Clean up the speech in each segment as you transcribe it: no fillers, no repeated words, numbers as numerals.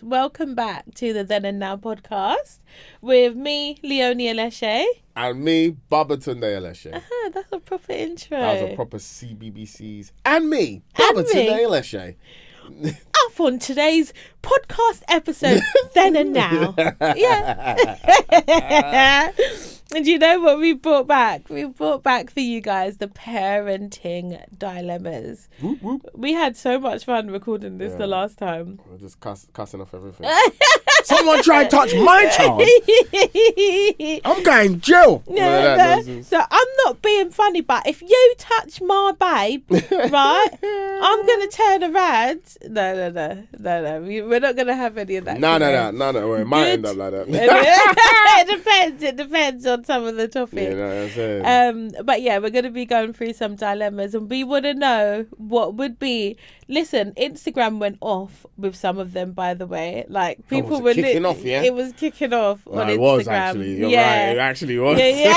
Welcome back to the Then and Now podcast with me, Leonie Aleshe. And me, Babatunde and Leonie Aleshe. That's a proper intro. That was a proper CBBC's. And me, Babatunde and Leonie Aleshe. Up on today's podcast episode, Then and Now. Yeah. And you know what we brought back? We brought back for you guys the parenting dilemmas. Whoop, whoop. We had so much fun recording this the last time. We're just cussing off everything. Someone try to touch my child. I'm going jail. So I'm not being funny, but if you touch my babe, right, I'm going to turn around. No. We're not going to have any of that. No. It might end up like that. It depends on some of the topics. Yeah, that's it. But yeah, we're going to be going through some dilemmas and we want to know what would be. Listen, Instagram went off with some of them, by the way. Like, people were kicking off, yeah? It was kicking off on Instagram. It was actually. You're right. It actually was. Yeah.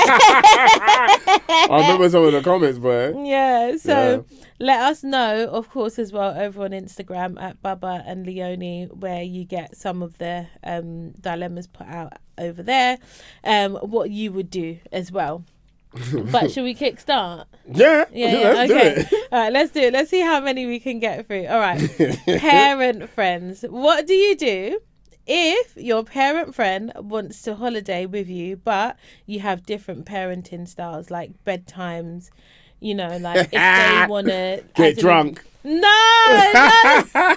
I remember some of the comments, bro. Yeah. So let us know, of course, as well over on Instagram at Baba and Leonie, where you get some of the dilemmas put out over there. What you would do as well. But should we kickstart? Yeah. Let's do it. All right, let's do it. Let's see how many we can get through. All right. Parent friends. What do you do if your parent friend wants to holiday with you, but you have different parenting styles, like bedtimes, you know, like if they want to... Get drunk. No.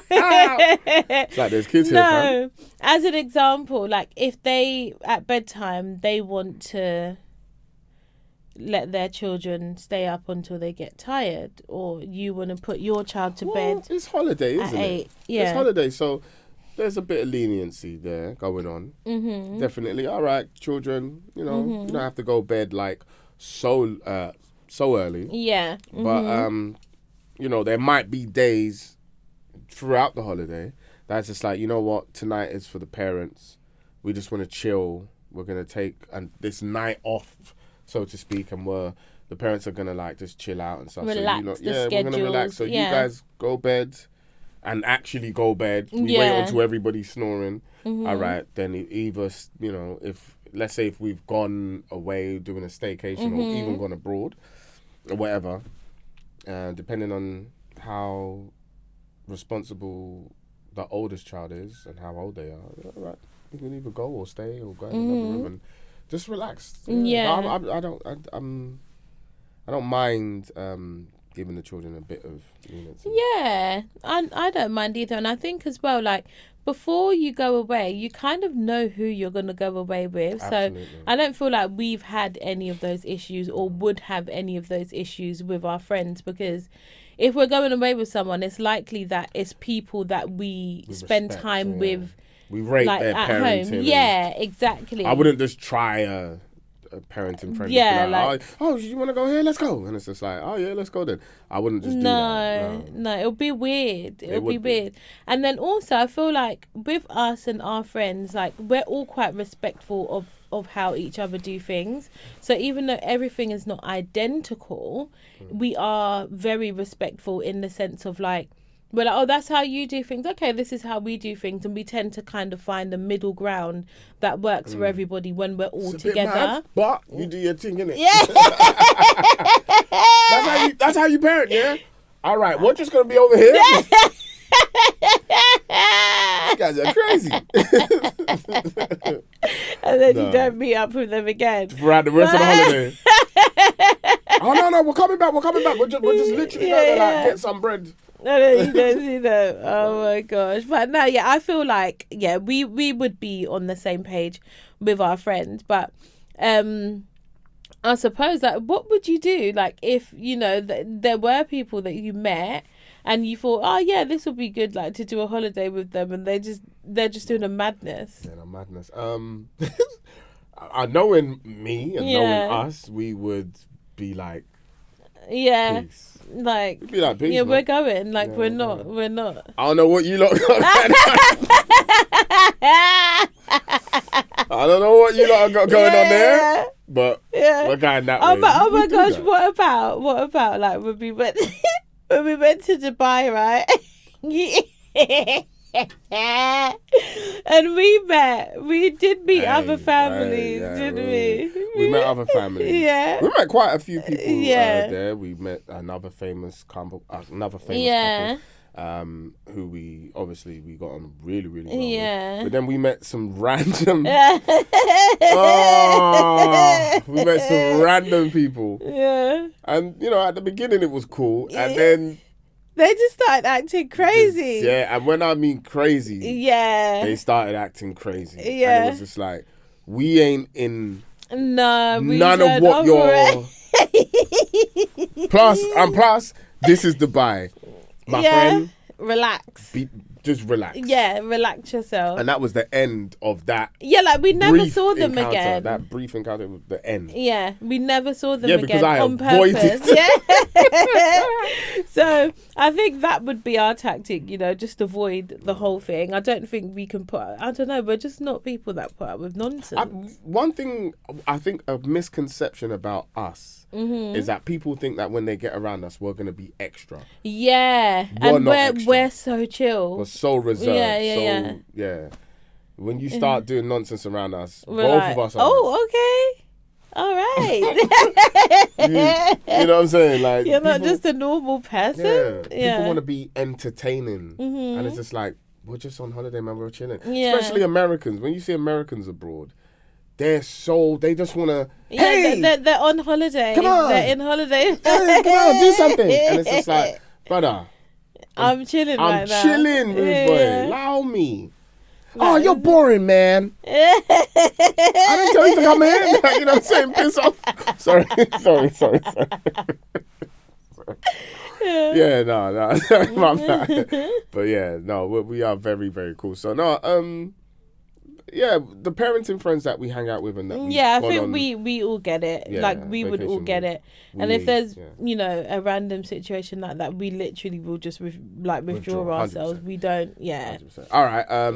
It's like there's kids here, fam. As an example, like if they, at bedtime, they want to let their children stay up until they get tired, or you want to put your child to bed. It's holiday, isn't at 8. Yeah. It's holiday, so there's a bit of leniency there going on. Mm-hmm. Definitely. All right, children, you know, you don't have to go bed like so early. Yeah. Mm-hmm. But you know, there might be days throughout the holiday that's just like, you know what, tonight is for the parents. We just want to chill. We're gonna take this night off, so to speak, and the parents are gonna like just chill out and stuff. Relax. So, the schedules. we're gonna relax. So you guys go bed and actually go bed. We wait until everybody's snoring. Mm-hmm. All right, then either, you know, let's say if we've gone away doing a staycation or even gone abroad or whatever, depending on how responsible the oldest child is and how old they are, all right, you can either go or stay or go in another room and just relax. Yeah. I don't mind giving the children a bit of leniency. Yeah, I don't mind either. And I think as well, like, before you go away, you kind of know who you're going to go away with. Absolutely. So I don't feel like we've had any of those issues or would have any of those issues with our friends, because if we're going away with someone, it's likely that it's people that we spend time with. We rate like, their at parenting. home. Yeah, exactly. I wouldn't just try a parenting friend. Yeah, like, oh, you want to go here? Let's go. And it's just like, oh yeah, let's go then. I wouldn't just do that. No, it'll be weird. It'll be weird. And then also, I feel like with us and our friends, like, we're all quite respectful of how each other do things. So even though everything is not identical, we are very respectful in the sense of like, we're like, oh, that's how you do things. Okay, this is how we do things. And we tend to kind of find the middle ground that works for everybody when we're all together. Mad, but you do your thing, innit? Yeah. That's how you parent, yeah? All right, we're just going to be over here. You guys are crazy. And then you don't meet up with them again. Throughout the rest of the holiday. Oh, no, we're coming back. We're just literally going to like get some bread. No, you don't see that. Oh my gosh. But no, yeah, I feel like, yeah, we would be on the same page with our friends. But I suppose, like, what would you do? Like, if, you know, there were people that you met and you thought, oh yeah, this would be good, like, to do a holiday with them, and they're just doing a madness. Yeah, a madness. Knowing me and knowing us, we would be like, yeah, peace. Like, We'd be like, peace, yeah, man. we're going. Like, Yeah, we're not. I don't know what you lot got. I don't know what you lot have got going on there, but we're going that way. But oh my gosh, what about like when we went to Dubai, right? And we did meet other families, didn't we? We met other families. Yeah. We met quite a few people there. We met another famous couple, who we got on really, really well with. But then we met some random we met some random people. Yeah. And at the beginning it was cool, and then they just started acting crazy. And when I mean crazy, they started acting crazy. Yeah. And it was just like, we ain't in none of what you're plus this is Dubai. My friend, relax. Just relax. Yeah, relax yourself. And that was the end of that. Yeah, like we never saw them again. That brief encounter was the end. Yeah, we never saw them again because I on avoided. purpose. Yeah. So I think that would be our tactic, just avoid the whole thing. I don't think we can we're just not people that put up with nonsense. One thing, I think a misconception about us is that people think that when they get around us, we're going to be extra. Yeah, we're so chill. We're so reserved. Yeah. When you start doing nonsense around us, both of us are. Oh, okay. All right. you know what I'm saying? Like, you're not just a normal person. People want to be entertaining, and it's just like, we're just on holiday, man. We're chilling. Especially Americans. When you see Americans abroad, they just want to. Hey, they're on holiday. Come on, they're in holiday. Hey, come on, do something. And it's just like, brother, I'm chilling. I'm chilling, rude boy. Allow me. Oh, you're boring, man. I didn't tell you to come in. You know what I'm saying? Piss off. Sorry. Yeah, no. My bad. But yeah, no, we are very, very cool. So no, the parenting friends that we hang out with and that I think we all get it. We would all get it. And if there's a random situation like that, we literally will just withdraw ourselves. 100%. We don't. 100%. All right. All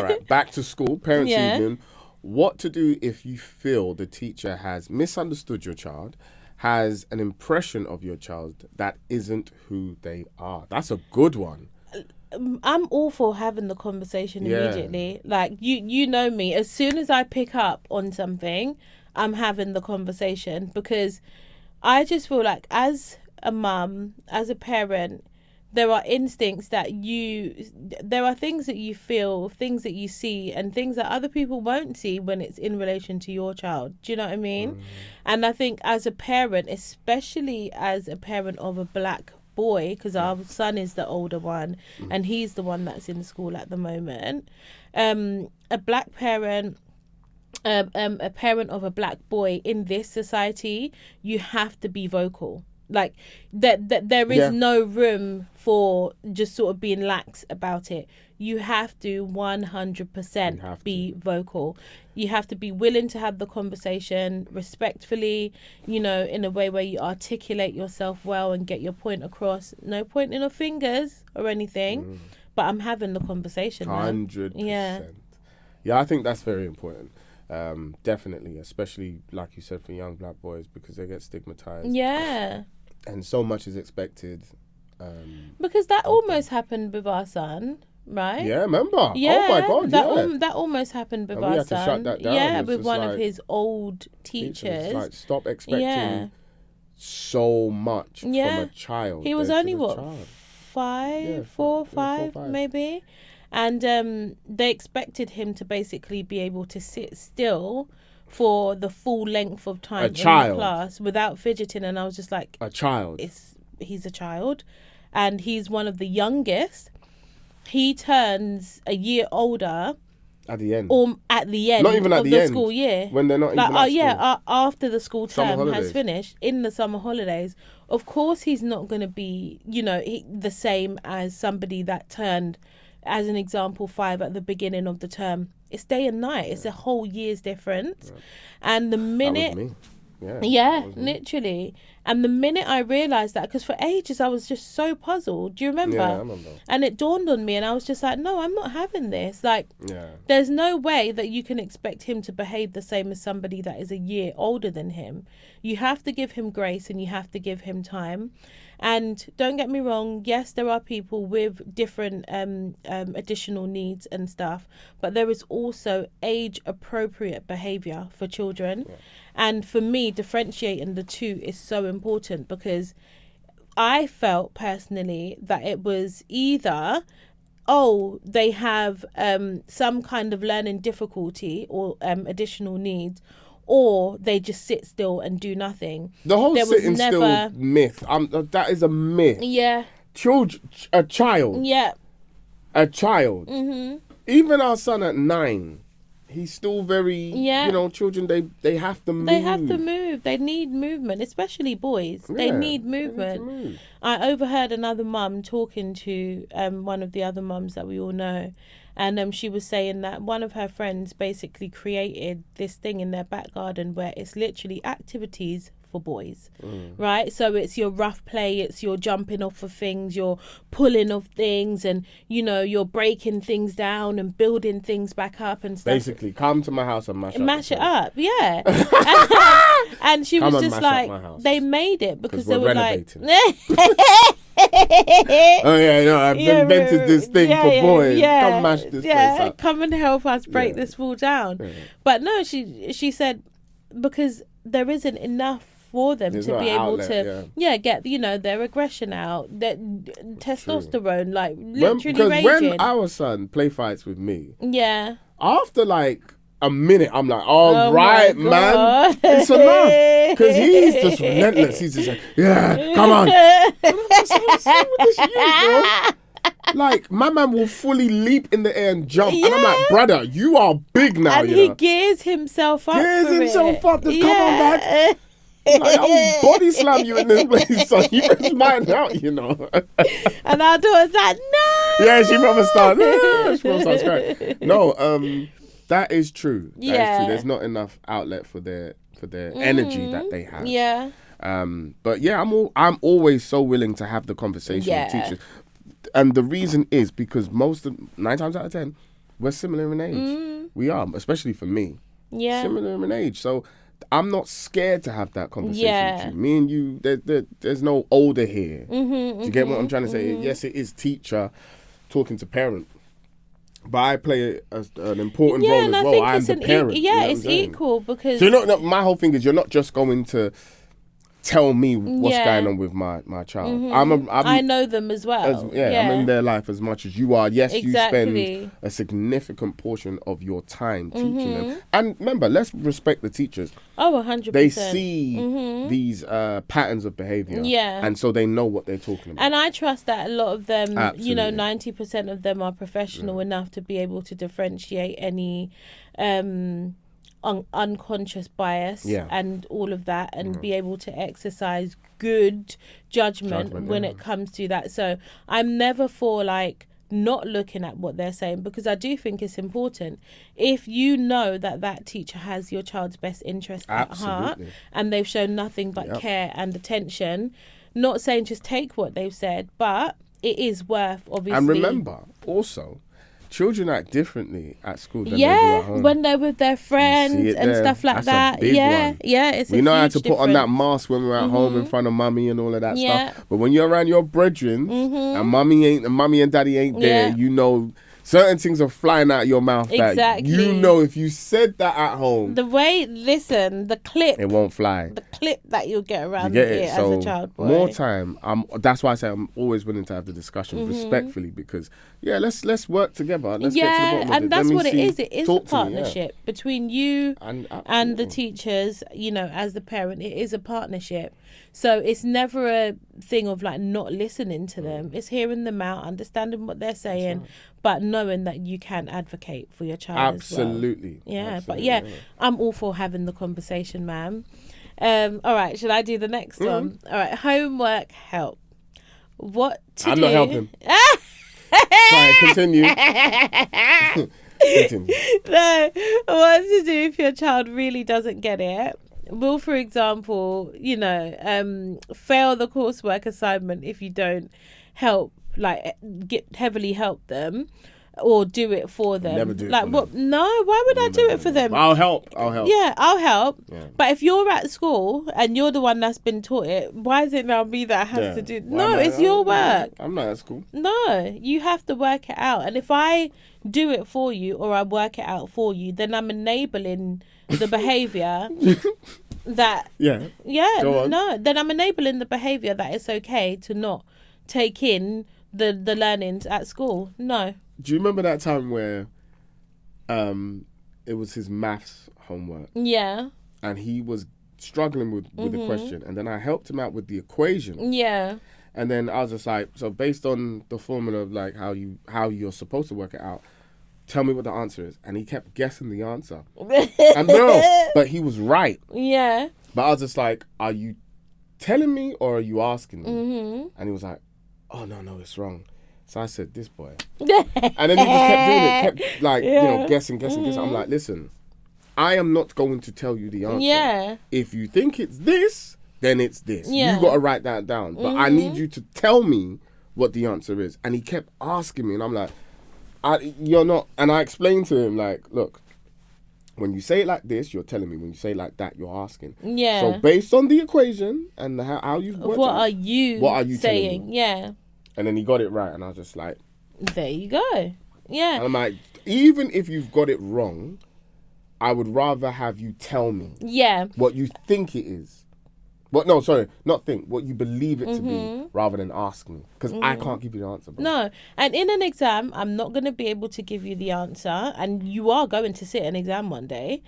right. Back to school. Parents' evening. What to do if you feel the teacher has misunderstood your child, has an impression of your child that isn't who they are? That's a good one. I'm all for having the conversation immediately. Like, you know me. As soon as I pick up on something, I'm having the conversation, because I just feel like as a mum, as a parent, there are instincts that there are things that you feel, things that you see, and things that other people won't see when it's in relation to your child. Do you know what I mean? And I think as a parent, especially as a parent of a black boy, because our son is the older one and he's the one that's in school at the moment, a black parent, a parent of a black boy in this society, you have to be vocal. Like that there is no room for just sort of being lax about it. You have to 100% be vocal. You have to be willing to have the conversation respectfully, in a way where you articulate yourself well and get your point across. No pointing of fingers or anything, but I'm having the conversation. 100%. Yeah, I think that's very important. Definitely, especially like you said, for young black boys, because they get stigmatized. Yeah. And so much is expected. Because that almost happened with our son. Right? Yeah, remember? Yeah, oh my God, that almost happened with our son. To shut that down. Yeah, with one of his old teachers. Like, stop expecting so much from a child. He was only 4, 5 maybe, and they expected him to basically be able to sit still for the full length of time in the class without fidgeting, and I was just like, a child. He's a child, and he's one of the youngest. He turns a year older at the end. Or at the end. Not even at of the end. School year. When they're not even at school. After the school term has finished, in the summer holidays. Of course, he's not going to be, the same as somebody that turned, as an example, 5 at the beginning of the term. It's day and night. It's a whole year's difference. Yeah. And the minute... That was me. Yeah, literally. And the minute I realised that, because for ages I was just so puzzled. Do you remember? Yeah, I remember. And it dawned on me, and I was just like, no, I'm not having this. Like, there's no way that you can expect him to behave the same as somebody that is a year older than him. You have to give him grace, and you have to give him time. And don't get me wrong, yes, there are people with different additional needs and stuff, but there is also age appropriate behaviour for children. Yeah. And for me, differentiating the two is so important, because I felt personally that it was either, they have some kind of learning difficulty or additional needs, or they just sit still and do nothing. The whole sitting still myth. That is a myth. Yeah. A child. Yeah. A child. Mm-hmm. Even our son at 9, he's still very, children, they have to move. They have to move. They need movement, especially boys. Yeah, they need movement. They need to move. I overheard another mum talking to one of the other mums that we all know. And she was saying that one of her friends basically created this thing in their back garden where it's literally activities for boys, right? So it's your rough play, it's your jumping off of things, you're pulling of things, and you're breaking things down and building things back up and stuff. Basically, come to my house and mash it up, yeah. And she was just like, they made it because they were renovating. I've invented this thing for boys. Come mash this place up. Come and help us break this wall down. Yeah. But no, she said, because there isn't enough for them to be able to get their aggression out, their testosterone, like literally raging. When our son play fights with me, after like a minute, I'm like, all right, man, it's enough, because he's just relentless. He's just like, come on. And I'm just like, what's wrong with this you, bro? Like, my man will fully leap in the air and jump. And I'm like, brother, you are big now. And he gears himself up. Come on, Dad. Like, I'll body slam you in this place, so you must mind out, And our daughter's like, no. Yeah, she from the start. She from the start crying. No, that is true. That is true. There's not enough outlet for their energy that they have. Yeah. But yeah, I'm always so willing to have the conversation with teachers, and the reason is because 9 times out of 10, we're similar in age. We are, especially for me. Yeah. Similar in age, so I'm not scared to have that conversation with you. Me and you, there's no older here. Do you get what I'm trying to say? Yes, it is teacher talking to parent, but I play an important role as well. I'm the parent. It's equal, because... So my whole thing is, you're not just going to tell me what's going on with my child. I know them as well. I'm in their life as much as you are. Yes, you spend a significant portion of your time teaching them. And remember, let's respect the teachers. 100%. They see these patterns of behaviour. Yeah. And so they know what they're talking about. And I trust that a lot of them, 90% of them are professional enough to be able to differentiate any... unconscious bias and all of that, and be able to exercise good judgment when it comes to that. So I'm never for like not looking at what they're saying, because I do think it's important. If you know that teacher has your child's best interest at heart, and they've shown nothing but care and attention, not saying just take what they've said, but it is worth, obviously. And remember also, children act differently at school than they do at home. When they're with their friends and stuff like that. It's we know how to put on that mask when we're at home in front of mummy and all of that stuff. But when you're around your brethren and mummy and daddy ain't there, certain things are flying out your mouth that if you said that at home, the clip, it won't fly. The clip that you'll get around the ear as a child boy. More time. That's why I say I'm always willing to have the discussion respectfully, because let's work together. Let's get to the bottom of it. And that's what it is. It is a partnership between you and the teachers. As the parent, it is a partnership. So it's never a thing of like not listening to them. It's hearing them out, understanding what they're saying, but knowing that you can advocate for your child Absolutely. as well. Yeah, Absolutely. But I'm all for having the conversation, ma'am. All right, should I do the next one? All right, homework help. What to do? I'm not helping. Sorry, continue. No, what to do if your child really doesn't get it? Will, for example, fail the coursework assignment if you don't help, like heavily help them. or do it for them. Never do it like for what? them. No, why would I do it for them? I'll help. Yeah, I'll help. Yeah. But if you're at school and you're the one that's been taught it, why is it now me that has to do? No, it's your work. I'm not at school. No, you have to work it out. And if I do it for you or I work it out for you, then I'm enabling the behaviour that... Yeah. No, then I'm enabling the behaviour that it's okay to not take in the learnings at school. No. Do you remember that time where it was his maths homework? Yeah. And he was struggling with the question, and then I helped him out with the equation. Yeah. And then I was just like, so based on the formula of like how you're supposed to work it out, tell me what the answer is. And he kept guessing the answer. And no, but he was right. Yeah. But I was just like, are you telling me or are you asking me? Mm-hmm. And he was like, oh no, it's wrong. So I said, this boy. And then he just kept doing it, kept like, guessing. I'm like, listen, I am not going to tell you the answer. Yeah. If you think it's this, then it's this. Yeah. You got to write that down. But I need you to tell me what the answer is. And he kept asking me, and I'm like, you're not. And I explained to him, like, look, when you say it like this, you're telling me. When you say it like that, you're asking. Yeah. So based on the equation and how you've worked what out, are you saying? Yeah. And then he got it right, and I was just like, there you go. Yeah. And I'm like, even if you've got it wrong, I would rather have you tell me what you think it is. What you believe it to be, rather than ask me. Because I can't give you the answer, bro. No. And in an exam, I'm not going to be able to give you the answer. And you are going to sit an exam one day.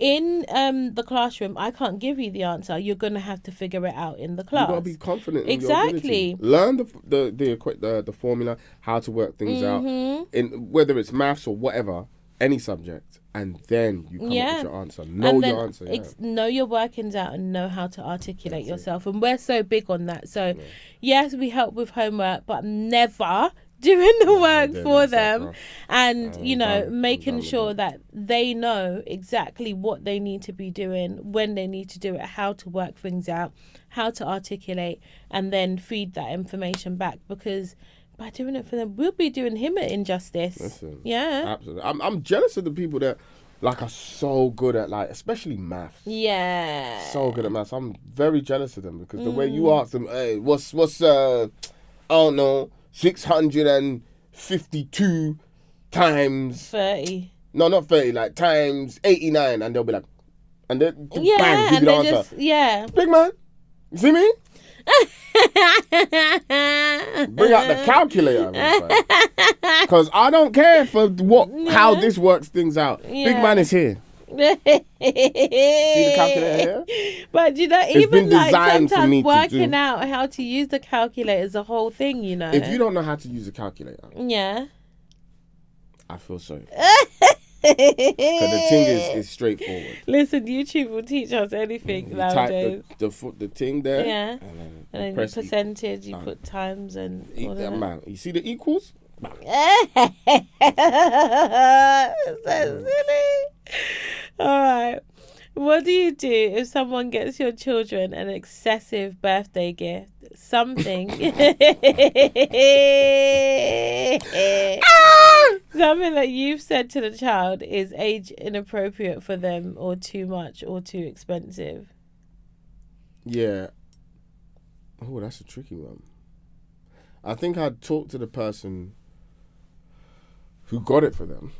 In the classroom, I can't give you the answer. You're going to have to figure it out in the class. You got to be confident in your ability. Learn the formula, how to work things out, in whether it's maths or whatever, any subject, and then you come up with your answer. Know your answer. Know your workings out and know how to articulate yourself. And we're so big on that. So, yes, we help with homework, but never doing the work for them, and making sure that they know exactly what they need to be doing, when they need to do it, how to work things out, how to articulate, and then feed that information back. Because by doing it for them, we'll be doing him an injustice. Listen, yeah, absolutely. I'm jealous of the people that are so good at especially maths. Yeah, so good at maths. I'm very jealous of them because the way you ask them, hey, what's I don't know, 652 times 30. No, not 30, times 89, and they'll be like, and then bang, give you the answer. Big man, you see me? Bring out the calculator, because I don't care for how this works things out. Big man is here. See the calculator here? But even sometimes working out how to use the calculator is a whole thing, If you don't know how to use a calculator, I feel sorry. Because the thing is straightforward. Listen, YouTube will teach us anything nowadays. Type the thing there. Yeah. And then you percentage, you put times and all that. Man, you see the equals? So silly. All right. What do you do if someone gets your children an excessive birthday gift? Something. Something that you've said to the child is age inappropriate for them, or too much, or too expensive. Yeah. Oh, that's a tricky one. I think I'd talk to the person who got it for them.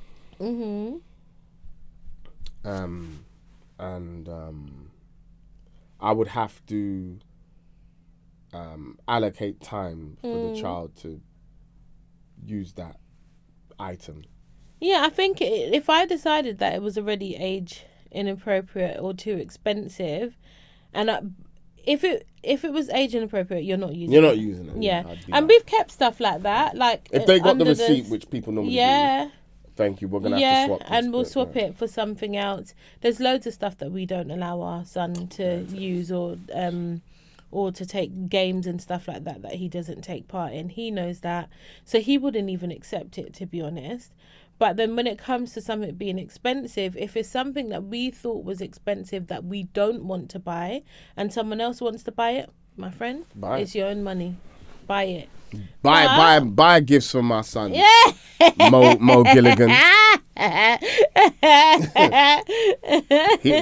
And I would have to allocate time for the child to use that item. Yeah, I think if I decided that it was already age inappropriate or too expensive, and if it was age inappropriate, you're not using it. Yeah, and we've kept stuff like that. If they got the receipt, which people normally do. Thank you. We're going to have to swap this. And we'll swap it for something else. There's loads of stuff that we don't allow our son to use or to take games and stuff like that he doesn't take part in. He knows that. So he wouldn't even accept it, to be honest. But then when it comes to something being expensive, if it's something that we thought was expensive that we don't want to buy and someone else wants to buy it, my friend, it's your own money. buy it. Buy gifts for my son. Yeah. Mo Gilligan.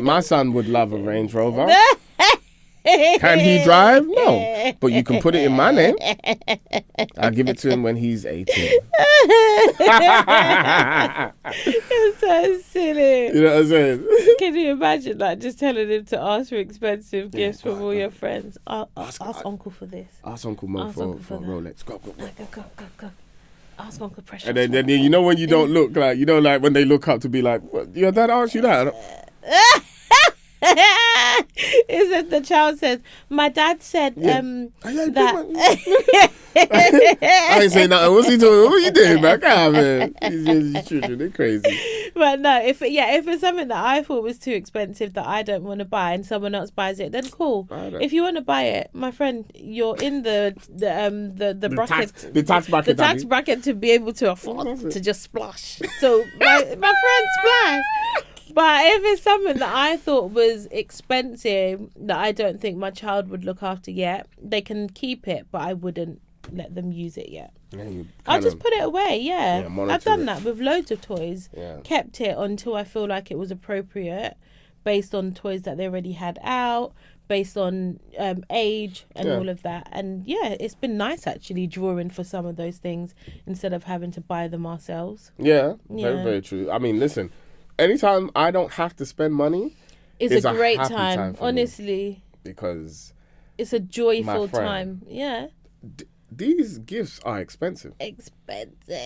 My son would love a Range Rover. Can he drive? No. But you can put it in my name. I'll give it to him when he's 18. It's so silly. You know what I'm saying? Can you imagine, like, just telling him to ask for expensive gifts from all your friends? Ask Uncle for this. Ask Uncle Mo for Rolex. Go. Go. Ask Uncle Precious. And then you know when you don't look, like, you know, like when they look up to be like, what, your dad asked you that? Is it the child says, my dad said that I ain't saying nothing. What's he doing? What are you doing, man? Come on, man. These children, they're crazy. But no, if it's something that I thought was too expensive that I don't want to buy and someone else buys it, then cool. If you want to buy it, my friend, you're in the bracket, the tax bracket, the tax bracket to be able to afford to just splash. So my friend splash. But if it's something that I thought was expensive that I don't think my child would look after yet, they can keep it, but I wouldn't let them use it yet. I'll just put it away, I've done that with loads of toys. Kept it until I feel like it was appropriate based on toys that they already had out, based on age and all of that. And it's been nice actually drawing for some of those things instead of having to buy them ourselves. Very, very true. I mean, listen, anytime I don't have to spend money, it's a great time honestly. Because it's a joyful time. These gifts are expensive.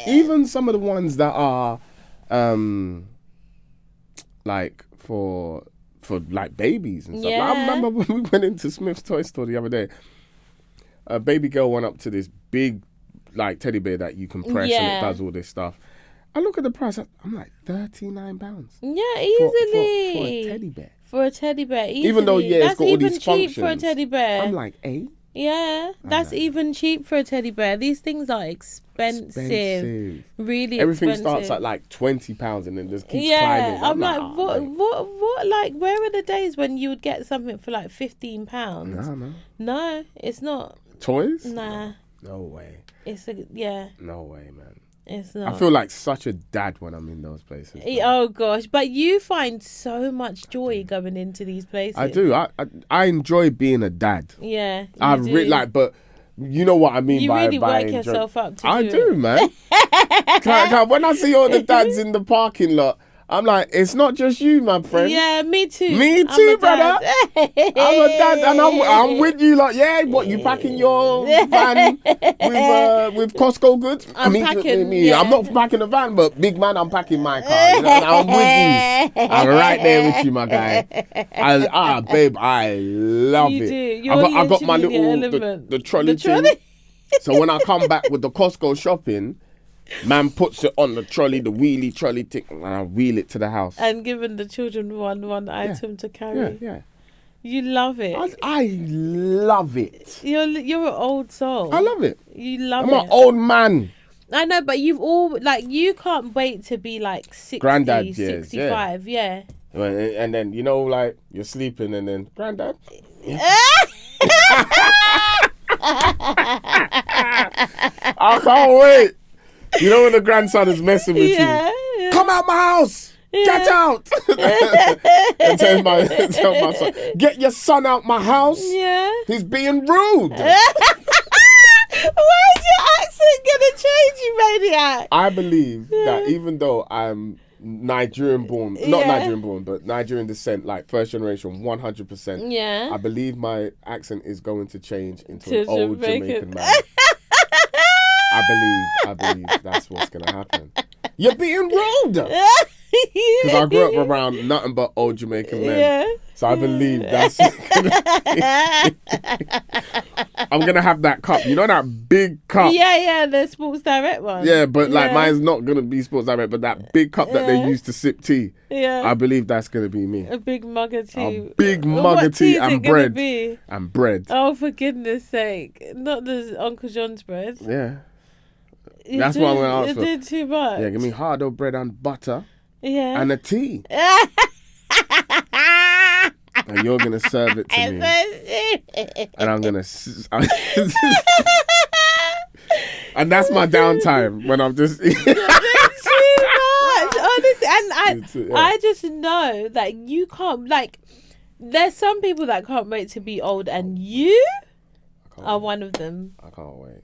Even some of the ones that are like for like babies and stuff. Like, I remember when we went into Smith's toy store the other day, a baby girl went up to this big like teddy bear that you can press and it does all this stuff. I look at the price, I'm like, £39. Yeah, easily. For a teddy bear. For a teddy bear, easily. Even though, it's got all these functions. That's even cheap for a teddy bear. I'm like, eh? Yeah, that's even cheap for a teddy bear. These things are expensive. Really Everything expensive. starts at like £20 and then just keeps climbing. I'm like, what, like, where are the days when you would get something for like £15? No, it's not. Toys? Nah. No way. No way, man. It's not. I feel like such a dad when I'm in those places. Oh gosh, but you find so much joy going into these places. I do. I enjoy being a dad. Yeah, I really like, but you know what I mean. You really work yourself up to I do, man. When I see all the dads in the parking lot, I'm like, it's not just you, my friend. Yeah, me too. Me too, brother. I'm a dad, and I'm with you. Like, what, you packing your van with Costco goods? I'm packing. I'm not packing the van, but big man, I'm packing my car. You know, I'm with you. I'm right there with you, my guy. Babe, I love it. I got my little the trolley thing. So when I come back with the Costco shopping, man puts it on the trolley, the wheelie trolley thing, and I wheel it to the house. And giving the children one item to carry. Yeah. You love it. I love it. You're an old soul. I love it. You love it. I'm an old man. I know, but you can't wait to be like 60, Granddad, 65. Yeah. And then, you know, like, you're sleeping and then, Granddad. Yeah. I can't wait. You know when the grandson is messing with you? Come out my house! Get out! And tell my son, get your son out my house! Yeah. He's being rude! Why is your accent gonna change, you maniac? I believe that even though I'm Nigerian born, not Nigerian born, but Nigerian descent, like first generation, 100%. Yeah. I believe my accent is going to change into an old Jamaican man. I believe that's what's going to happen. You're being rude! Because I grew up around nothing but old Jamaican men. Yeah. So I believe that's I'm going to have that cup. You know that big cup? Yeah, the Sports Direct one. Yeah, but like mine's not going to be Sports Direct, but that big cup that they use to sip tea. Yeah. I believe that's going to be me. A big mug of tea. A big mug of tea and bread. And bread. Oh, for goodness sake. Not the Uncle John's bread. Yeah. That's what I'm going to ask for. You did too much. Yeah, give me hardo bread and butter. Yeah. And a tea. And you're going to serve it to me. And I'm going to... And that's my downtime when I'm just. It's too much, honestly. And I just know that you can't, like, there's some people that can't wait to be old, and you are one of them. I can't wait,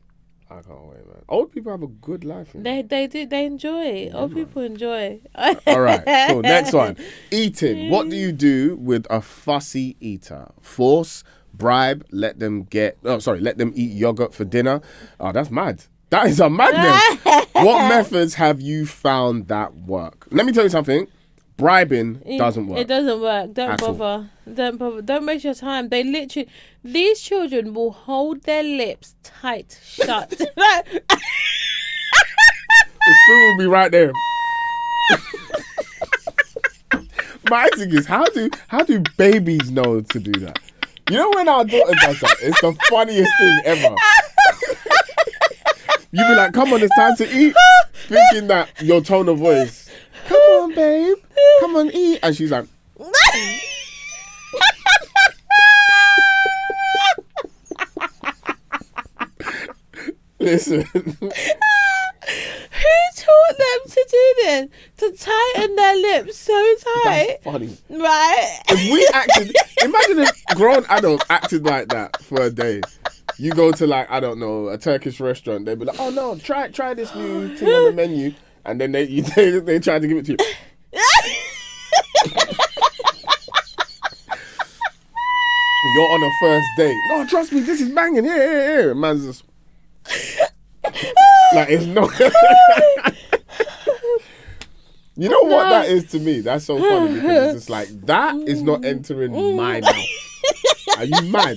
man. Old people have a good life. They do. They enjoy. Old people enjoy. All right, cool. Next one. Eating. What do you do with a fussy eater? Force, bribe, let them eat yogurt for dinner. Oh, that's mad. That is a madness. What methods have you found that work? Let me tell you something. Bribing doesn't work. It doesn't work. Don't bother. Don't bother. Don't waste your time. They literally, these children will hold their lips tight shut. The spoon will be right there. My thing is, how do babies know to do that? You know when our daughter does that, it's the funniest thing ever. You be like, come on, it's time to eat. Thinking that your tone of voice, come on, babe, come on, eat. And she's like, listen. Who taught them to do this? To tighten their lips so tight? That's funny. Right? If we acted, imagine if grown adults acted like that for a day. You go to, like, I don't know, a Turkish restaurant. They'd be like, oh no, try this new thing on the menu. And then they try to give it to you. You're on a first date. No, trust me, this is banging. Here. Man's just like, it's not. You know what that is to me? That's so funny because it's just like, that is not entering my mouth. Are you mad?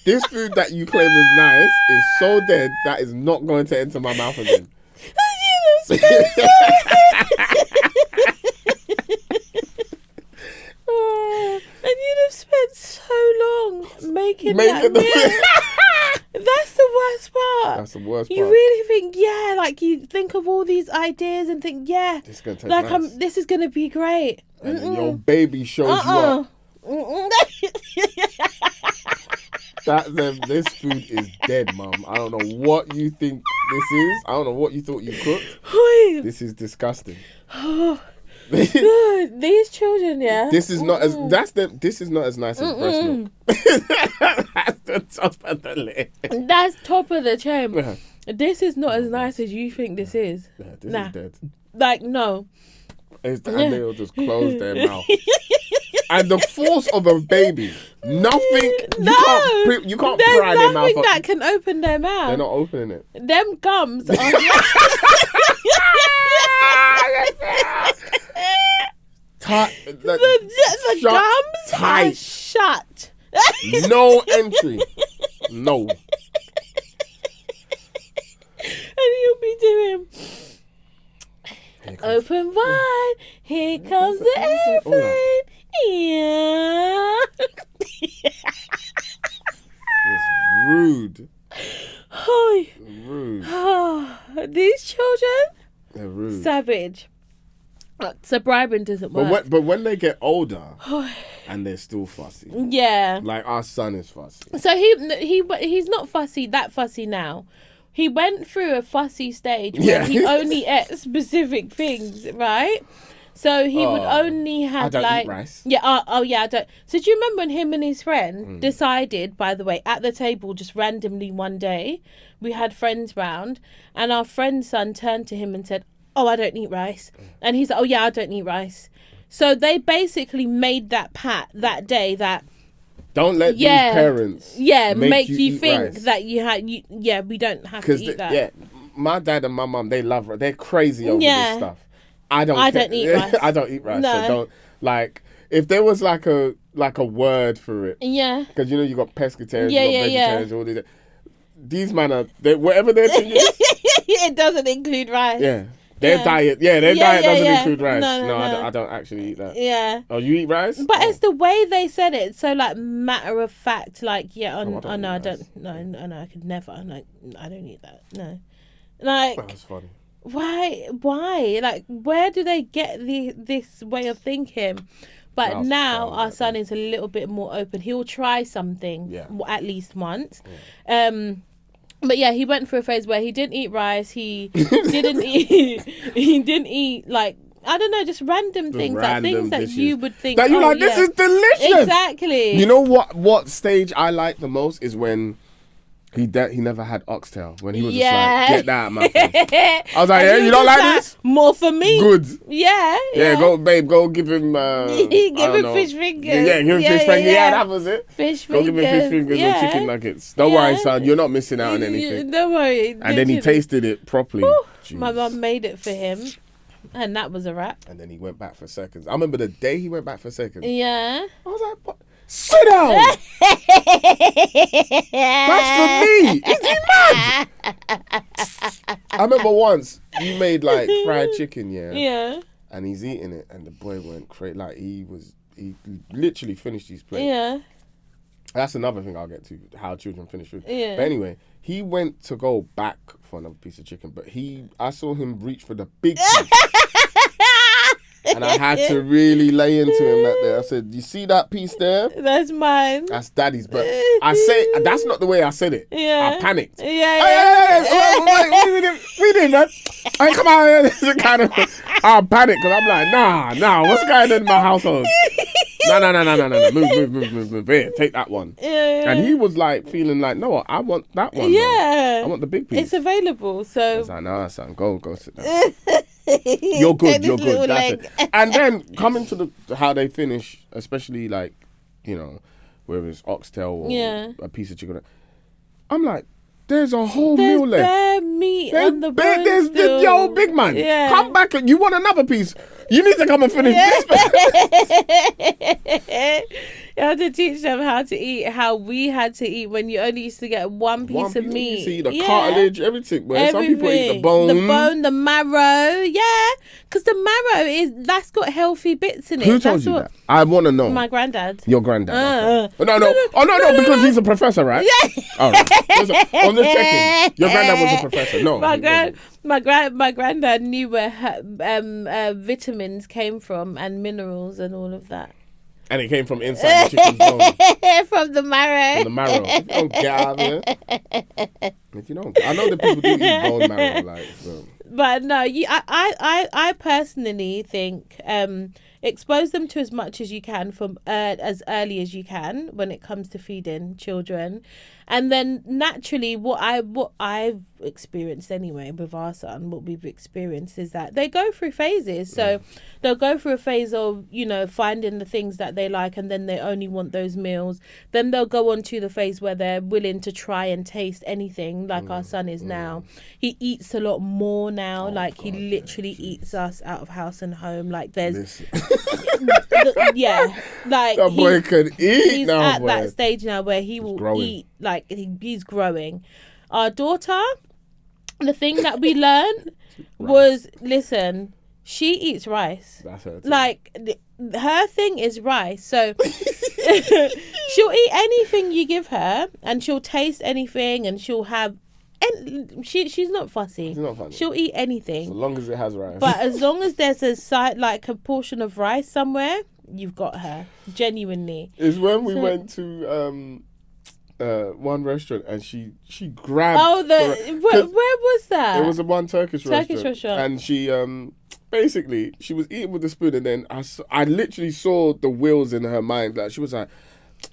This food that you claim is nice is so dead that is not going to enter my mouth again. And you'd have spent so long making that meal. That's the worst part. That's the worst part. You really think, like you think of all these ideas and think, this is gonna taste nice. This is gonna be great. And then your baby shows you up. This food is dead, Mum. I don't know what you think this is. I don't know what you thought you cooked. This is disgusting. These children, This is not as This is not as nice as breast milk. That's the top of the list. That's top of the chain. This is not as nice as you think this is. This is dead. Like, no. And they'll just close their mouth. And the force of a baby, nothing. You can't pry their mouth. There's nothing that can open their mouth. They're not opening it. Them gums are. The gums tight. are shut. No entry. No. And you'll be doing. Open wide. Here comes the airplane. Yeah. It's rude. Rude. These children. They're rude. Savage. So bribing doesn't work. But when they get older and they're still fussy. Yeah. Like our son is fussy. So he's not that fussy now. He went through a fussy stage where he only ate specific things, right? So he would only have eat rice. Yeah. I don't. So do you remember when him and his friend decided, by the way, at the table just randomly one day, we had friends round, and our friend's son turned to him and said, "Oh, I don't eat rice," and he's like, "Oh yeah, I don't eat rice." So they basically made that pact that day that. Don't let these parents make you think rice. that we don't have to eat that. Yeah, my dad and my mum, they love it. They're crazy over this stuff. I don't eat rice. I don't eat rice. No. So don't, like, if there was like a word for it. Yeah. Because you got pescatarians, you got vegetarians, all these men are, whatever their thing is. It doesn't include rice. Yeah. Their diet doesn't include rice. No. I don't actually eat that. Yeah. Oh, you eat rice? But it's the way they said it. So, like, matter of fact, like, I could never. I don't eat that. No. Like. That's funny. Why? Like, where do they get this way of thinking? But now our son is a little bit more open. He'll try something at least once. Yeah. But yeah, he went through a phase where he didn't eat rice. He didn't eat. He didn't eat like, I don't know, just random things, like things that dishes you would think that you're like, this is delicious. Exactly. You know what stage I like the most is when he never had oxtail, when he was just like, get that out of my face. I was like, yeah, you don't like this? More for me. Good. Yeah. Go, babe, go give him give him fish fingers. Yeah, give him fish fingers. Yeah, that was it. Fish go fingers. Go give him fish fingers and chicken nuggets. Don't worry, son, you're not missing out on anything. Don't worry. And then he tasted it properly. My mum made it for him. And that was a wrap. And then he went back for seconds. I remember the day he went back for seconds. Yeah. I was like, what? Sit down! That's for me! Is he mad? I remember once you made like fried chicken, Yeah. And he's eating it, and the boy went crazy. Like he literally finished his plate. Yeah. That's another thing I'll get to, how children finish food. Yeah. But anyway, he went to go back for another piece of chicken, but I saw him reach for the big piece. And I had to really lay into him that day. I said, you see that piece there? That's mine. That's daddy's. But I say, that's not the way I said it. Yeah. I panicked. Yeah. Hey, we didn't, man. Hey, come on. This is kind of, I panicked because I'm like, nah, what's going on in my household? No. Move. Here, take that one. Yeah. And he was like feeling like, no, I want that one. Yeah. Though. I want the big piece. It's available, so. I was like, no, son, go sit down. You're good. That's it. And then coming to how they finish, especially like, you know, whether it's oxtail or a piece of chicken. I'm like, there's a whole meal left. There's bare meat on the bone. Yo, big man, come back. You want another piece? You need to come and finish this. You have to teach them how to eat, how we had to eat when you only used to get one piece of meat. You see the cartilage, everything. But some people eat the bone. The marrow. Yeah, because the marrow that's got healthy bits in it. Who told you that? I want to know. My granddad. Your granddad. Okay. No, because he's a professor, right? Yeah. All right. I'm just checking. Your granddad was a professor. No. My granddad knew where vitamins came from and minerals and all of that. And it came from inside the chicken's bone. From the marrow. If you don't get out of here. If you don't, I know that people do eat bone marrow, like. So. But no, I personally think expose them to as much as you can from as early as you can when it comes to feeding children, and then naturally what I've experienced anyway with our son, what we've experienced is that they go through phases. So they'll go through a phase of, you know, finding the things that they like, and then they only want those meals. Then they'll go on to the phase where they're willing to try and taste anything, like our son is now. He eats a lot more now. He literally eats us out of house and home. Like there's that boy can eat. He's now, at boy. that stage now where he will eat. Like he's growing. Our daughter, the thing that we learned was, listen, she eats rice. That's her thing. Like her thing is rice. So she'll eat anything you give her, and she'll taste anything, and she'll have. And she's not fussy. She's not funny. She'll eat anything. As long as it has rice. But as long as there's a portion of rice somewhere, you've got her. Genuinely. It's when we went to one restaurant and she grabbed. Oh, where was that? It was a one Turkish restaurant. And she basically she was eating with a spoon, and then I literally saw the wheels in her mind. Like she was like,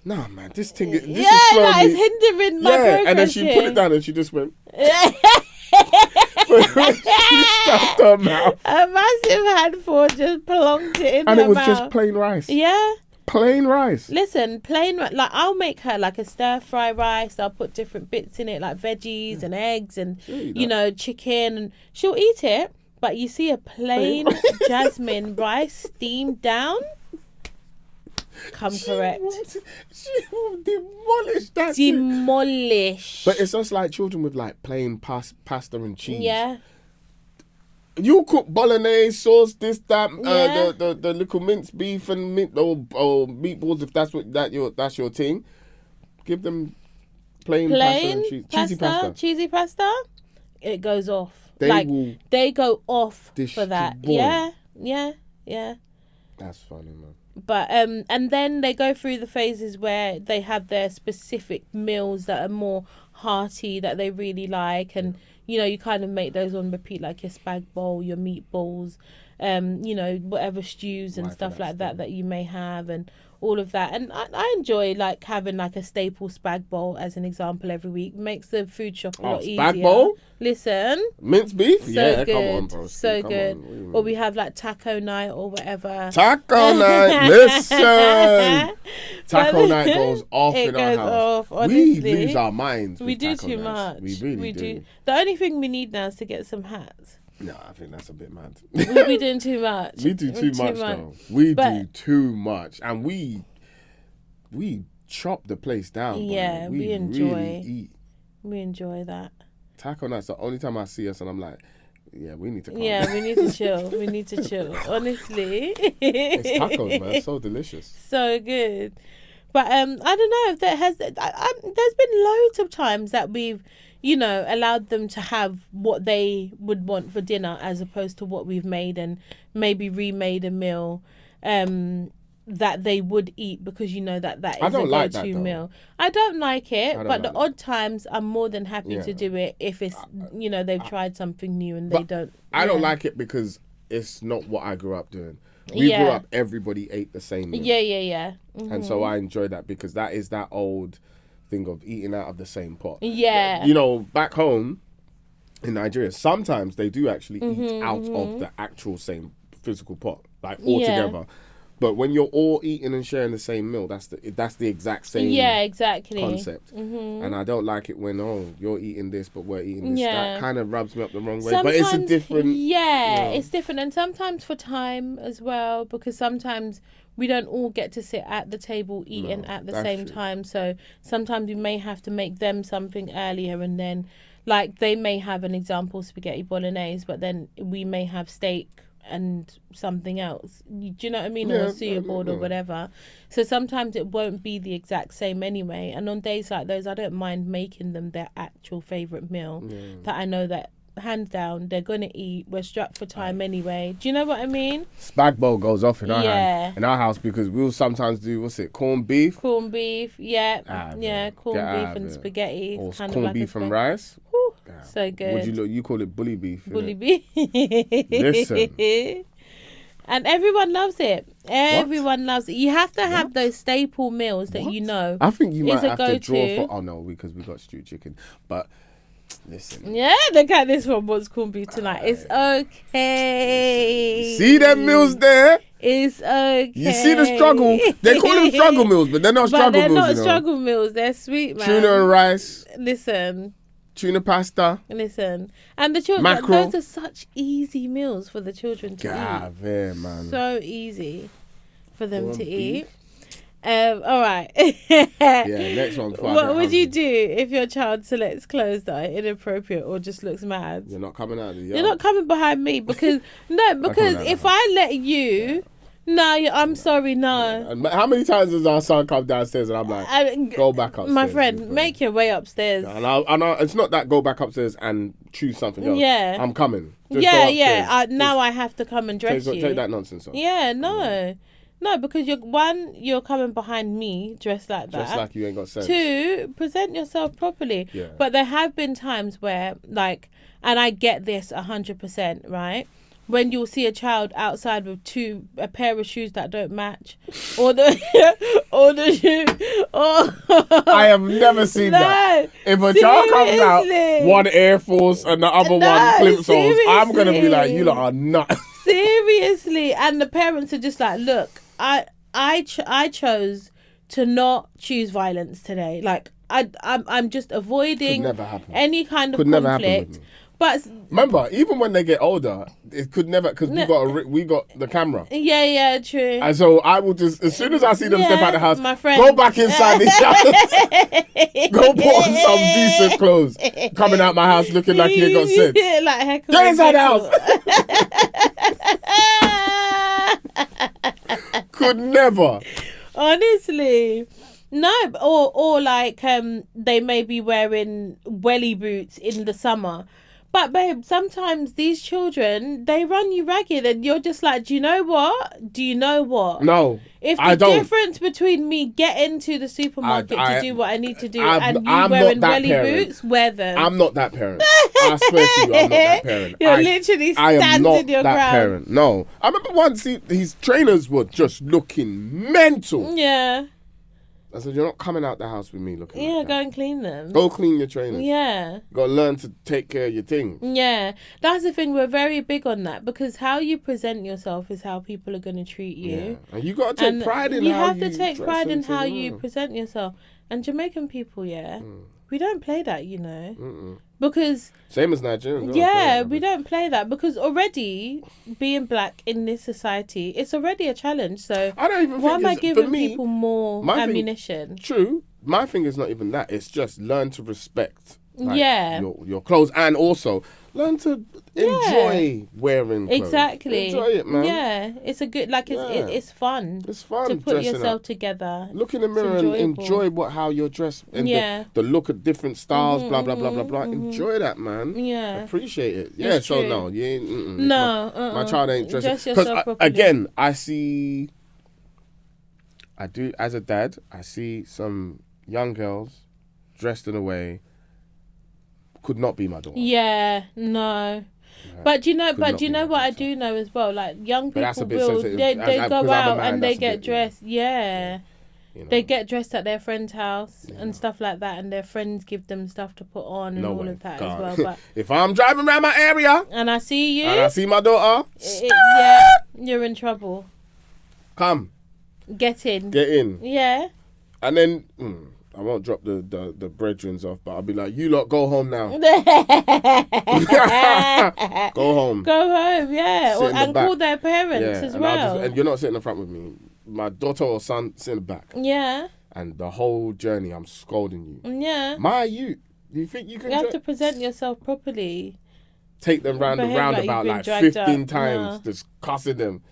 "Nah, man, this is slowly." It's hindering my progress. And then she put it down and she just went. She stuffed her mouth. A massive handful just plonked it in her mouth. And it was just plain rice. Yeah. Plain rice. Listen, like I'll make her like a stir fry rice. I'll put different bits in it, like veggies and eggs and chicken, and she'll eat it. But you see a plain jasmine rice steamed down. Correct. She will demolish that. Demolish. But it's just like children with like plain pasta and cheese. Yeah. You cook bolognese sauce, this, that, the little minced beef and or meatballs, if that's your thing. Give them plain pasta and cheese. Cheesy pasta. It goes off. They go off destroy. For that. Yeah. That's funny, man. But and then they go through the phases where they have their specific meals that are more hearty that they really like, and you know, you kind of make those on repeat, like your spag bowl, your meatballs, you know, whatever stews and stuff like that you may have, and all of that. And I enjoy like having like a staple spag bowl as an example every week. Makes the food shop a lot easier. Spag bowl? Listen. Minced beef? So yeah, good. come on, bro. So good. Or we have like taco night or whatever. Taco night, listen. Taco night goes off in our house. Off, honestly. We lose our minds. We do too much. We really do. The only thing we need now is to get some hats. No, I think that's a bit mad. We're doing too much. We do too much though. We do too much, and we chop the place down. Yeah, we enjoy. Really eat. We enjoy that. Taco night's the only time I see us, and I'm like, yeah, we need to calm down. We need to chill. We need to chill. Honestly, it's tacos, man. It's so delicious. So good. But I don't know if there's been loads of times that we've, you know, allowed them to have what they would want for dinner as opposed to what we've made, and maybe remade a meal that they would eat, because you know that is a go-to meal. I don't like it, but the odd times I'm more than happy to do it if it's, you know, they've tried something new and they don't. I don't like it because it's not what I grew up doing. We grew up, everybody ate the same meal. Yeah. Mm-hmm. And so I enjoy that, because that is that old thing of eating out of the same pot. Yeah. You know, back home in Nigeria, sometimes they do actually eat out of the actual same physical pot, like all together. But when you're all eating and sharing the same meal, that's the exact same concept. Mm-hmm. And I don't like it when, you're eating this, but we're eating this. That kind of rubs me up the wrong way. But it's a different... Yeah, it's different. And sometimes for time as well, because sometimes we don't all get to sit at the table eating at the same time. So sometimes we may have to make them something earlier, and then, like, they may have an example, spaghetti bolognese, but then we may have steak and something else. Do you know what I mean? Or a suya board or whatever. So sometimes it won't be the exact same anyway. And on days like those, I don't mind making them their actual favourite meal that I know that hands down they're gonna eat. We're strapped for time anyway. Do you know what I mean? Spag bowl goes off in our house, because we'll sometimes do corned beef, corned beef and spaghetti, or corned beef and rice. So good. You call it bully beef? Beef. Listen. And everyone loves it. Everyone loves it. You have to have those staple meals that you know. I think you might have to draw for. Oh no, because we got stewed chicken. But listen. Yeah, look at this one. What's corned beef tonight? It's okay. Listen. See them meals there? It's okay. You see the struggle? They call them struggle meals, but they're not struggle meals. They're not struggle meals. They're sweet, man. Tuna and rice. Listen. Tuna pasta. Listen. And the children, those are such easy meals for the children to eat. Yeah, man. So easy for them to eat. All right. Next one. What would you do if your child selects clothes that are inappropriate or just looks mad? You're not coming out of the yard. You're not coming behind me, because if I let you... No, I'm sorry, no. And how many times does our son come downstairs and I'm like, go back upstairs? My friend, make your way upstairs. And it's not that go back upstairs and choose something else. Yeah. I'm coming. Just now I have to come and dress you. Take that nonsense off. Yeah, no. No, because you're coming behind me dressed like that. Just like you ain't got sense. 2, present yourself properly. Yeah. But there have been times where, like, and I get this 100%, right? When you'll see a child outside with a pair of shoes that don't match, or the shoe, I have never seen that. If a child comes out one Air Force and the other one Plimsolls, I'm gonna be like, you lot are nuts. Seriously, and the parents are just like, look, I chose to not choose violence today. Like I'm just avoiding any kind of conflict. But remember, even when they get older, it could never, because we got the camera. Yeah, true. And so I will just, as soon as I see them step out of the house, my friend. Go back inside the house, go put on some decent clothes, coming out my house looking like you ain't got sense. Like heckle. Get inside the house. Could never. Honestly. No, or like they may be wearing welly boots in the summer. But babe, sometimes these children, they run you ragged, and you're just like, do you know what? No, if I the don't. difference between me getting to the supermarket to do what I need to do and you I'm wearing not that welly parent. boots, wear them. I'm not that parent. I swear to you, I'm not that parent. You're literally standing your ground. Parent. No, I remember once his trainers were just looking mental. Yeah. I said, you're not coming out the house with me looking like that. Go and clean them. Go clean your trainers. Yeah. You got to learn to take care of your things. Yeah. That's the thing. We're very big on that because how you present yourself is how people are going to treat you. Yeah. And you got to take pride in how you You have to take pride in how you present yourself. And Jamaican people, we don't play that, you know. Mm-mm. Because... Same as Nigerians. We don't play that because already being black in this society, it's already a challenge. So I don't even why think am I giving people more ammunition? True. My thing is not even that. It's just learn to respect your clothes and also learn to enjoy wearing clothes. Exactly. Enjoy it, man. Yeah. It's a good, it's fun. It's fun to put yourself up together. Look in the mirror and enjoy how you're dressed and the look of different styles, blah, blah, blah, blah, blah. Enjoy that, man. Yeah. Appreciate it. Yeah, it's so true. no. My child ain't dressing. Dress yourself properly. Again, I do, as a dad, I see some young girls dressed in a way could not be my daughter. Yeah, no. But you know what I do know as well? Like young people they go out and they get dressed. Yeah. You know. They get dressed at their friend's house and stuff like that, and their friends give them stuff to put on and all of that as well. But if I'm driving around my area and I see you and I see my daughter, you're in trouble. Come. Get in. Yeah. And then I won't drop the brethrens off, but I'll be like, you lot go home now. Go home. Go home, yeah. And call their parents as well. And you're not sitting in front with me. My daughter or son sit in the back. Yeah. And the whole journey, I'm scolding you. Yeah. My youth. Do you think you can... You have to present yourself properly. Take them round the roundabout like 15 times, just cussing them.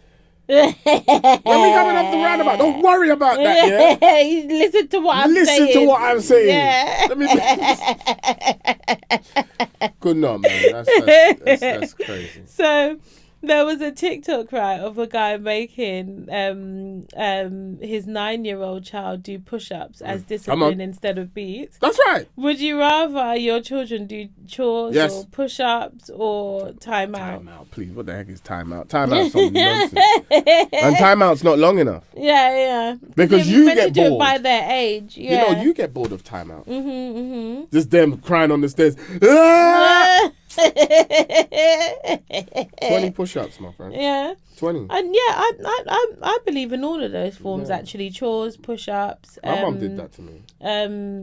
When we coming off the roundabout, don't worry about that, yeah? Listen to what I'm saying. Yeah. Good night, man. That's crazy. So... There was a TikTok, right, of a guy making his 9-year-old child do push-ups as discipline instead of beats. That's right. Would you rather your children do chores or push-ups or time out? Time out, please. What the heck is time out? Time out's some nonsense. And time out's not long enough. Yeah. Because you get bored. Do it by their age. Yeah. You know, you get bored of time out. Mm-hmm. Just them crying on the stairs. 20 push-ups, my friend. Yeah. 20. And I believe in all of those forms actually. Chores, push-ups. My mum did that to me.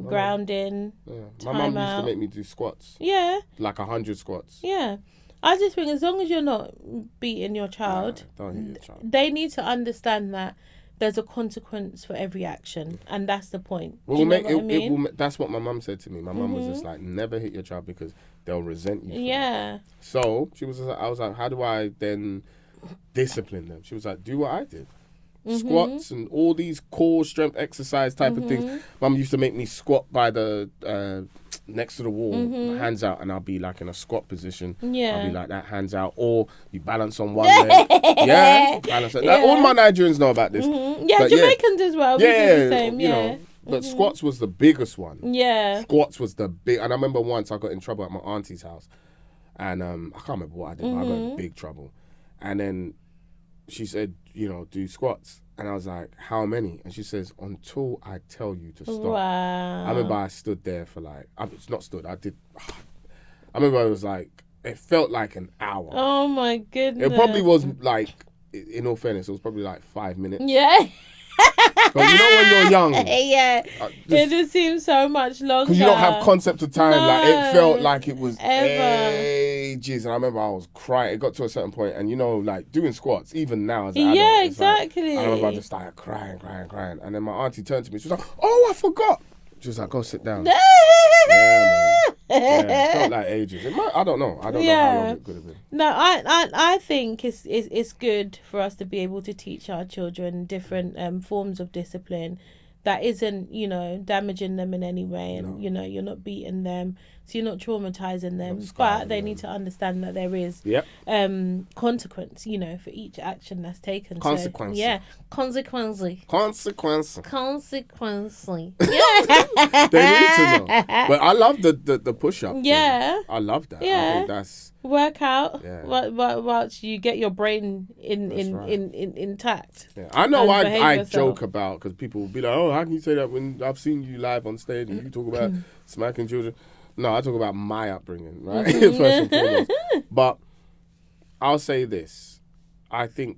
Grounding. Yeah. My mum used to make me do squats. Yeah. Like 100 squats. Yeah. I just think as long as you're not beating your child, don't hit your child. They need to understand that there's a consequence for every action, and that's the point. That's what my mum said to me. My mum was just like, never hit your child because they'll resent you. Yeah. So I was like, how do I then discipline them? She was like, do what I did. Squats and all these core strength exercise type of things. Mum used to make me squat by the next to the wall, hands out, and I'll be like in a squat position. Yeah. I'll be like that, hands out, or you balance on one leg. Balance. Like, all my Nigerians know about this. Yeah, but Jamaicans as well. Yeah, we do the same. You know. But squats was the biggest one. Yeah. Squats was the big, and I remember once I got in trouble at my auntie's house, and I can't remember what I did, but I got in big trouble, and then she said, do squats. And I was like, how many? And she says, until I tell you to stop. Wow. I remember I stood there for it's not stood, I did. I remember it was like, it felt like an hour. Oh my goodness. It probably was like, in all fairness, it was probably like 5 minutes. Yeah. But you know when you're young. It just seems so much longer. Because you don't have concept of time. No, like it felt like it was ages. And I remember I was crying. It got to a certain point, and like doing squats, even now as an adult. Yeah, exactly. I remember I just started crying. And then my auntie turned to me. She was like, "Oh, I forgot." She was like, "Go sit down." Yeah, man. Yeah, it felt like ages. I don't know. I don't know how long it could have been. No, I think it's good for us to be able to teach our children different forms of discipline, that isn't, you know, damaging them in any way, and you know, you're not beating them, so you're not traumatizing them, but they need to understand that there is consequence, you know, for each action that's taken. Consequence. So, yeah, consequently. Yeah. They need to know. But I love the push up. Yeah. I love that. Yeah. I think that's workout. Yeah. Whilst you get your brain intact. Yeah. I know I joke about, because people will be like, oh, how can you say that when I've seen you live on stage and you talk about smacking children? No, I talk about my upbringing, right? First and foremost. But I'll say this. I think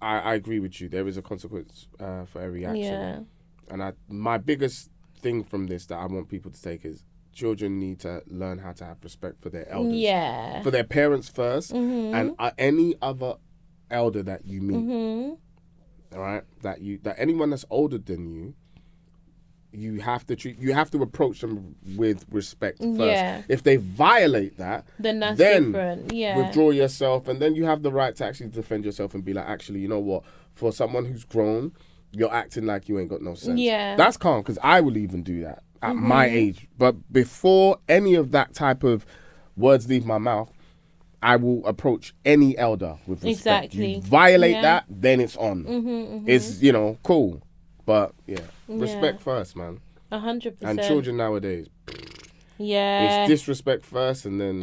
I agree with you. There is a consequence for every action. Yeah. And my biggest thing from this that I want people to take is children need to learn how to have respect for their elders. Yeah. For their parents first, and any other elder that you meet. All right? That anyone that's older than you, you have to approach them with respect first. Yeah. If they violate that, then that's different. Yeah. Withdraw yourself, and then you have the right to actually defend yourself and be like, actually, you know what? For someone who's grown, you're acting like you ain't got no sense. Yeah. That's calm, because I will even do that at my age. But before any of that type of words leave my mouth, I will approach any elder with respect. Exactly. You violate that, then it's on. It's, you know, cool. But respect first, man. 100%. And children nowadays, it's disrespect first, and then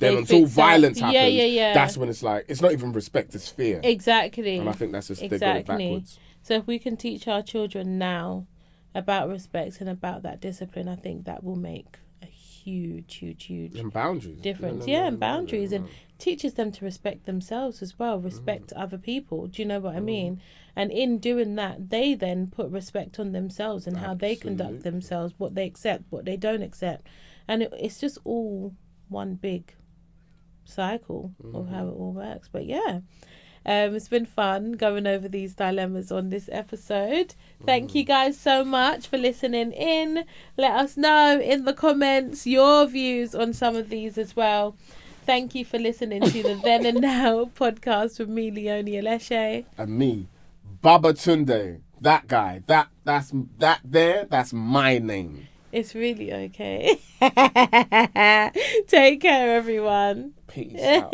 until violence happens, that's when it's like, it's not even respect, it's fear. Exactly. And I think that's just they got it backwards. So if we can teach our children now about respect and about that discipline, I think that will make a huge and boundaries difference. And boundaries, and teaches them to respect themselves as well, respect other people. Do you know what I mean? And in doing that, they then put respect on themselves and how they conduct themselves, what they accept, what they don't accept. And it's just all one big cycle of how it all works. But it's been fun going over these dilemmas on this episode. Thank you guys so much for listening in. Let us know in the comments your views on some of these as well. Thank you for listening to the Then and Now podcast with me, Leonie Aleshe. And me, Babatunde. That guy. That's my name. It's really okay. Take care, everyone. Peace out.